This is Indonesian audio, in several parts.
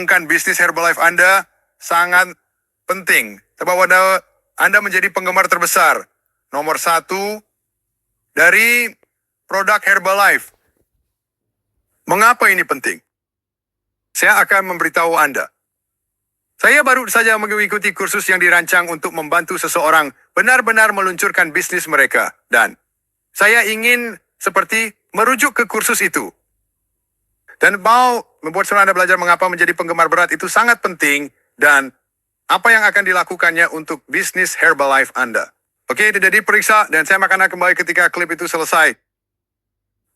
mengembangkan bisnis Herbalife Anda sangat penting. Sebab Anda menjadi penggemar terbesar. Nomor 1 dari produk Herbalife. Mengapa ini penting? Saya akan memberitahu Anda. Saya baru saja mengikuti kursus yang dirancang untuk membantu seseorang benar-benar meluncurkan bisnis mereka. Dan saya ingin seperti merujuk ke kursus itu. Dan mau membuat Anda belajar mengapa menjadi penggemar berat itu sangat penting dan apa yang akan dilakukannya untuk bisnis Herbalife Anda. Oke, jadi periksa dan saya akan kembali ketika klip itu selesai.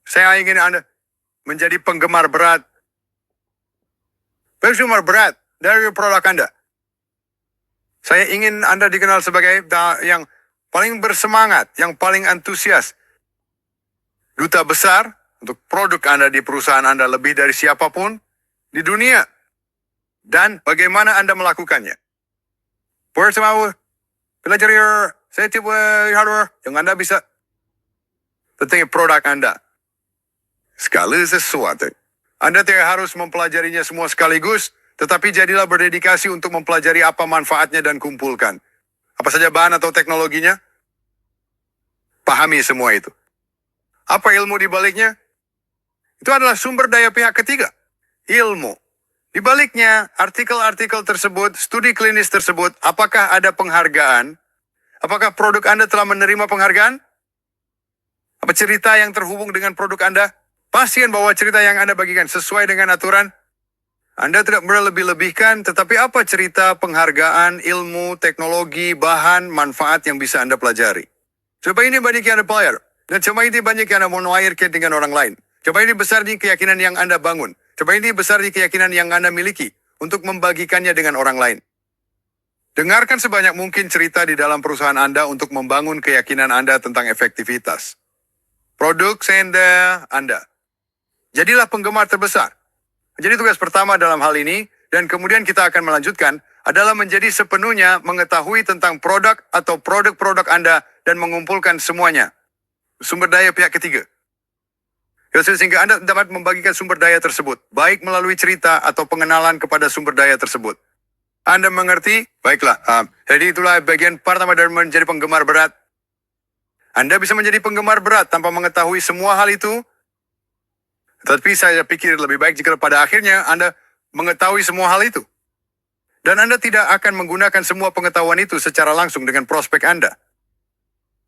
Saya ingin Anda menjadi penggemar berat. Penggemar berat dari produk Anda. Saya ingin Anda dikenal sebagai yang paling bersemangat, yang paling antusias. Duta besar untuk produk Anda di perusahaan Anda lebih dari siapapun di dunia. Dan bagaimana Anda melakukannya. Pertama, pelajari sensitive hardware yang Anda bisa tentang produk Anda. Segala sesuatu. Anda tidak harus mempelajarinya semua sekaligus, tetapi jadilah berdedikasi untuk mempelajari apa manfaatnya dan kumpulkan. Apa saja bahan atau teknologinya, pahami semua itu. Apa ilmu di baliknya? Itu adalah sumber daya pihak ketiga. Ilmu. Di baliknya, artikel-artikel tersebut, studi klinis tersebut, apakah ada penghargaan? Apakah produk Anda telah menerima penghargaan? Apa cerita yang terhubung dengan produk Anda? Pastikan bahwa cerita yang Anda bagikan sesuai dengan aturan. Anda tidak berlebih-lebihkan, tetapi apa cerita, penghargaan, ilmu, teknologi, bahan, manfaat yang bisa Anda pelajari. Coba ini banyak yang Anda pelajari. Dan coba ini banyak yang Anda menuairkan dengan orang lain. Coba ini besar di keyakinan yang Anda bangun. Coba ini besar di keyakinan yang Anda miliki untuk membagikannya dengan orang lain. Dengarkan sebanyak mungkin cerita di dalam perusahaan Anda untuk membangun keyakinan Anda tentang efektivitas. Produk senda Anda. Jadilah penggemar terbesar. Jadi tugas pertama dalam hal ini, dan kemudian kita akan melanjutkan, adalah menjadi sepenuhnya mengetahui tentang produk atau produk-produk Anda dan mengumpulkan semuanya. Sumber daya pihak ketiga. Sehingga Anda dapat membagikan sumber daya tersebut, baik melalui cerita atau pengenalan kepada sumber daya tersebut. Anda mengerti? Baiklah. Jadi itulah bagian pertama dari menjadi penggemar berat. Anda bisa menjadi penggemar berat tanpa mengetahui semua hal itu. Tapi saya pikir lebih baik jika pada akhirnya Anda mengetahui semua hal itu. Dan Anda tidak akan menggunakan semua pengetahuan itu secara langsung dengan prospek Anda.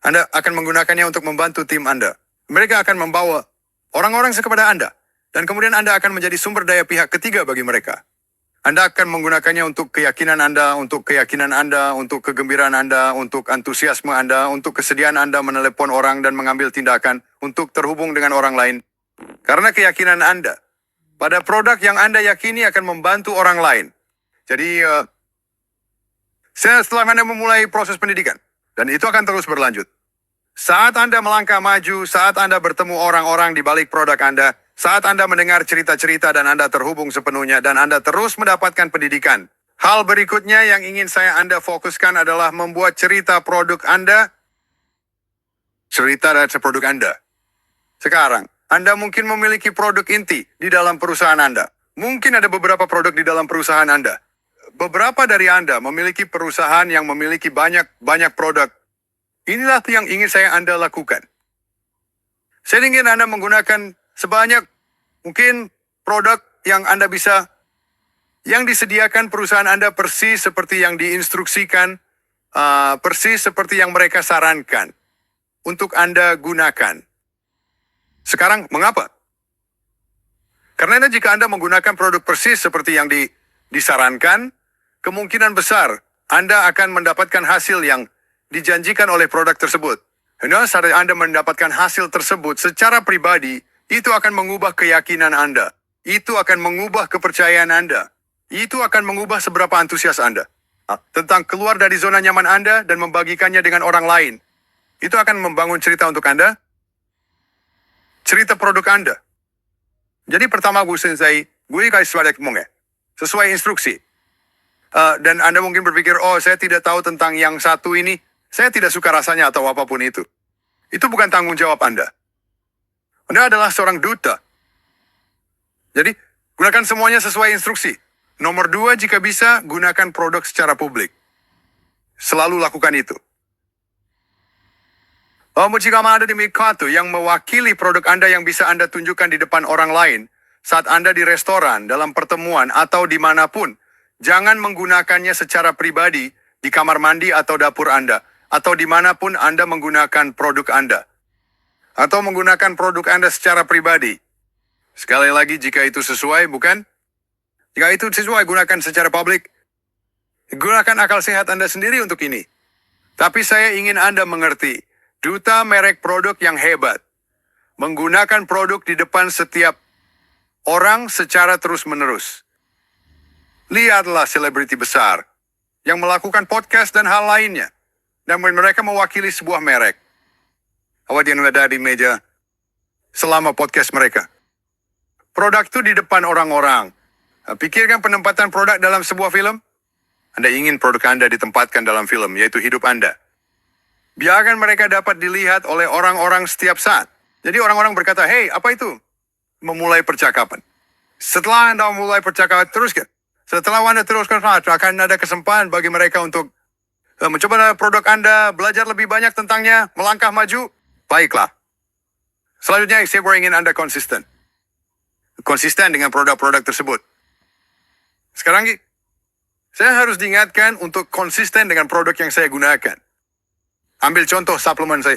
Anda akan menggunakannya untuk membantu tim Anda. Mereka akan membawa orang-orang kepada Anda. Dan kemudian Anda akan menjadi sumber daya pihak ketiga bagi mereka. Anda akan menggunakannya untuk keyakinan Anda, untuk kegembiraan Anda, untuk antusiasme Anda, untuk kesediaan Anda menelepon orang dan mengambil tindakan, untuk terhubung dengan orang lain. Karena keyakinan Anda pada produk yang Anda yakini akan membantu orang lain. Jadi, setelah Anda memulai proses pendidikan, dan itu akan terus berlanjut. Saat Anda melangkah maju, saat Anda bertemu orang-orang di balik produk Anda, saat Anda mendengar cerita-cerita dan Anda terhubung sepenuhnya, dan Anda terus mendapatkan pendidikan. Hal berikutnya yang ingin Anda fokuskan adalah membuat cerita produk Anda, cerita dari produk Anda. Sekarang, Anda mungkin memiliki produk inti di dalam perusahaan Anda. Mungkin ada beberapa produk di dalam perusahaan Anda. Beberapa dari Anda memiliki perusahaan yang memiliki banyak produk. Inilah yang ingin Anda lakukan. Saya ingin Anda menggunakan sebanyak mungkin produk yang Anda bisa, yang disediakan perusahaan Anda persis seperti yang diinstruksikan, persis seperti yang mereka sarankan untuk Anda gunakan. Sekarang, mengapa? Karena jika Anda menggunakan produk persis seperti yang disarankan, kemungkinan besar Anda akan mendapatkan hasil yang dijanjikan oleh produk tersebut. Nah, saat Anda mendapatkan hasil tersebut secara pribadi, itu akan mengubah keyakinan Anda. Itu akan mengubah kepercayaan Anda. Itu akan mengubah seberapa antusias Anda tentang keluar dari zona nyaman Anda dan membagikannya dengan orang lain. Itu akan membangun cerita untuk Anda. Cerita produk Anda. Jadi pertama gue kasih sesuai instruksi. Dan Anda mungkin berpikir, oh saya tidak tahu tentang yang satu ini. Saya tidak suka rasanya atau apapun itu. Itu bukan tanggung jawab Anda. Anda adalah seorang duta. Jadi, gunakan semuanya sesuai instruksi. Nomor 2, jika bisa, gunakan produk secara publik. Selalu lakukan itu. Jika ada indikator yang mewakili produk Anda yang bisa Anda tunjukkan di depan orang lain saat Anda di restoran, dalam pertemuan, atau dimanapun, jangan menggunakannya secara pribadi di kamar mandi atau dapur Anda, atau dimanapun Anda menggunakan produk Anda. Atau menggunakan produk Anda secara pribadi. Sekali lagi, jika itu sesuai, bukan? Jika itu sesuai, gunakan secara publik. Gunakan akal sehat Anda sendiri untuk ini. Tapi saya ingin Anda mengerti, duta merek produk yang hebat menggunakan produk di depan setiap orang secara terus-menerus. Lihatlah selebriti besar yang melakukan podcast dan hal lainnya. Dan mereka mewakili sebuah merek. Awak yang ada di meja selama podcast mereka. Produk itu di depan orang-orang. Pikirkan penempatan produk dalam sebuah film. Anda ingin produk Anda ditempatkan dalam film, yaitu hidup Anda. Biarkan mereka dapat dilihat oleh orang-orang setiap saat. Jadi orang-orang berkata, hey, apa itu? Memulai percakapan. Setelah Anda memulai percakapan, teruskan. Setelah Anda teruskan, akan ada kesempatan bagi mereka untuk mencoba produk Anda, belajar lebih banyak tentangnya, melangkah maju. Baiklah. Selanjutnya, saya ingin Anda konsisten. Konsisten dengan produk-produk tersebut. Sekarang, saya harus diingatkan untuk konsisten dengan produk yang saya gunakan. Ambil contoh suplemen saya.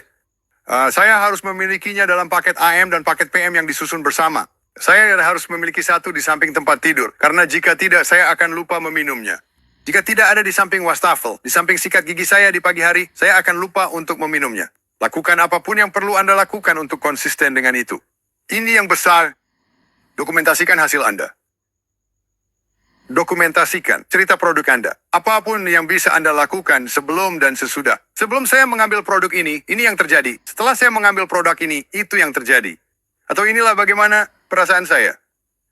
Saya harus memilikinya dalam paket AM dan paket PM yang disusun bersama. Saya harus memiliki satu di samping tempat tidur. Karena jika tidak, saya akan lupa meminumnya. Jika tidak ada di samping wastafel, di samping sikat gigi saya di pagi hari, saya akan lupa untuk meminumnya. Lakukan apapun yang perlu Anda lakukan untuk konsisten dengan itu. Ini yang besar. Dokumentasikan hasil Anda. Dokumentasikan cerita produk Anda. Apapun yang bisa Anda lakukan sebelum dan sesudah. Sebelum saya mengambil produk ini yang terjadi. Setelah saya mengambil produk ini, itu yang terjadi. Atau inilah bagaimana perasaan saya.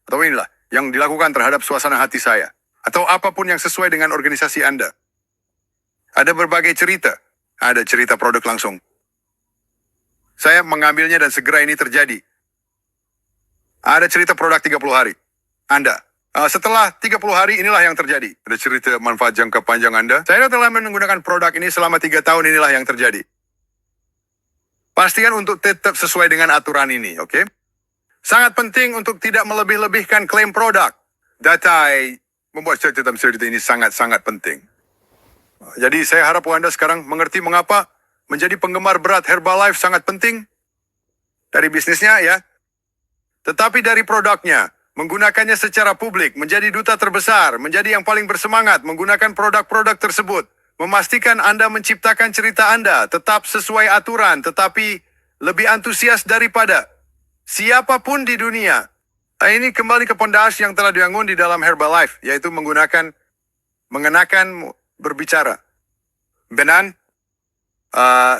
Atau inilah yang dilakukan terhadap suasana hati saya. Atau apapun yang sesuai dengan organisasi Anda. Ada berbagai cerita. Ada cerita produk langsung. Saya mengambilnya dan segera ini terjadi. Ada cerita produk 30 hari. Anda. Setelah 30 hari inilah yang terjadi. Ada cerita manfaat jangka panjang Anda. Saya telah menggunakan produk ini selama 3 tahun, inilah yang terjadi. Pastikan untuk tetap sesuai dengan aturan ini, oke? Sangat penting untuk tidak melebih-lebihkan klaim produk. Data membuat cerita ini sangat-sangat penting. Jadi saya harap Anda sekarang mengerti mengapa menjadi penggemar berat Herbalife sangat penting. Dari bisnisnya ya. Tetapi dari produknya. Menggunakannya secara publik, menjadi duta terbesar, menjadi yang paling bersemangat, menggunakan produk-produk tersebut. Memastikan Anda menciptakan cerita Anda, tetap sesuai aturan, tetapi lebih antusias daripada siapapun di dunia. Ini kembali ke pondasi yang telah dibangun di dalam Herbalife, yaitu mengenakan berbicara. Benar?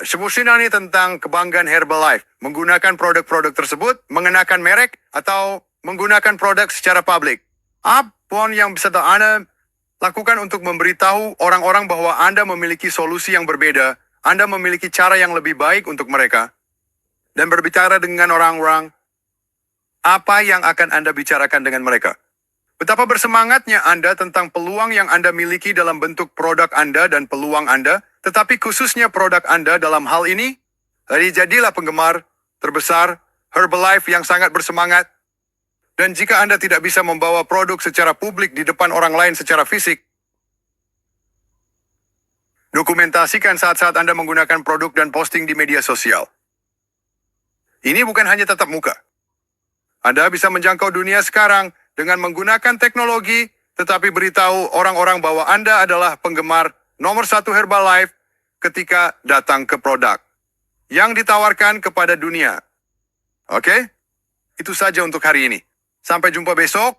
Sebutin ini tentang kebanggaan Herbalife. Menggunakan produk-produk tersebut, mengenakan merek, atau menggunakan produk secara publik. Apa yang bisa Anda lakukan untuk memberitahu orang-orang bahwa Anda memiliki solusi yang berbeda, Anda memiliki cara yang lebih baik untuk mereka, dan berbicara dengan orang-orang, apa yang akan Anda bicarakan dengan mereka? Betapa bersemangatnya Anda tentang peluang yang Anda miliki dalam bentuk produk Anda dan peluang Anda, tetapi khususnya produk Anda dalam hal ini, jadilah penggemar terbesar Herbalife yang sangat bersemangat. Dan jika Anda tidak bisa membawa produk secara publik di depan orang lain secara fisik, dokumentasikan saat-saat Anda menggunakan produk dan posting di media sosial. Ini bukan hanya tatap muka. Anda bisa menjangkau dunia sekarang dengan menggunakan teknologi, tetapi beritahu orang-orang bahwa Anda adalah penggemar nomor 1 Herbalife ketika datang ke produk yang ditawarkan kepada dunia. Oke? Itu saja untuk hari ini. Sampai jumpa besok.